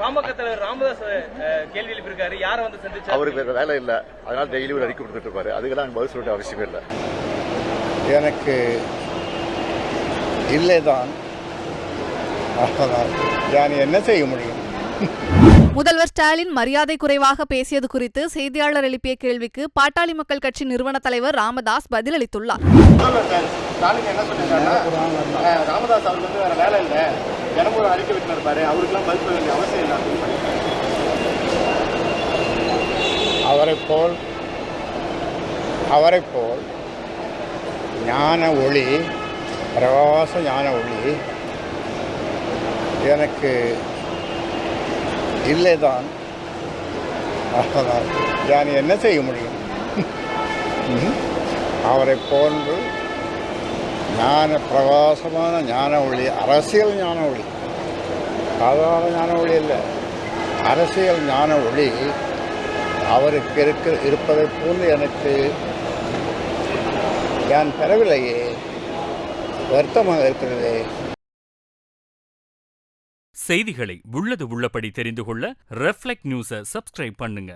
பாமக தலைவர் ராமதாஸ் கேள்வி எழுப்பியிருக்காரு. யாரை வந்து சந்திச்சு அவருக்கு வேற வேலை இல்லை, அதனால டெய்லி ஒரு அறிக்கை கொடுத்துட்டு இருப்பாரு. அதுக்கெல்லாம் பதில் சொல்ல அவசியமே இல்லை. எனக்கு இல்லைதான், நான் என்ன செய்ய முடியும்? முதல்வர் ஸ்டாலின் மரியாதை குறைவாக பேசியது குறித்து செய்தியாளர் எழுப்பிய கேள்விக்கு பாட்டாளி மக்கள் கட்சி நிறுவன தலைவர் ராமதாஸ் பதிலளித்துள்ளார். ராமதாஸ் அவருக்கு வந்து வேற வேலை இல்லை, தினமும் ஒரு அறிக்கை விட்டு இருப்பாரு, அவருக்குலாம் பதில் சொல்ல வேண்டிய அவசியம் இல்லை. அவரை போல் ஞான ஒளி, பிரகாச ஞான ஒளி எனக்கு இல்லைதான், நான் என்ன செய்ய முடியும்? அவரை போன்று ஞான பிரகாசமான ஞான ஒளி, அரசியல் ஞான ஒளி, சாதாரண ஞான ஒளி இல்லை, அரசியல் ஞான ஒளி அவருக்கு இருப்பதை போன்று எனக்கு நான் பெறவில்லையே, வருத்தமாக இருக்கிறதே. செய்திகளை உள்ளது உள்ளபடி தெரிந்து கொள்ள ரெஃப்ளெக்ட் நியூஸை சப்ஸ்கிரைப் பண்ணுங்க.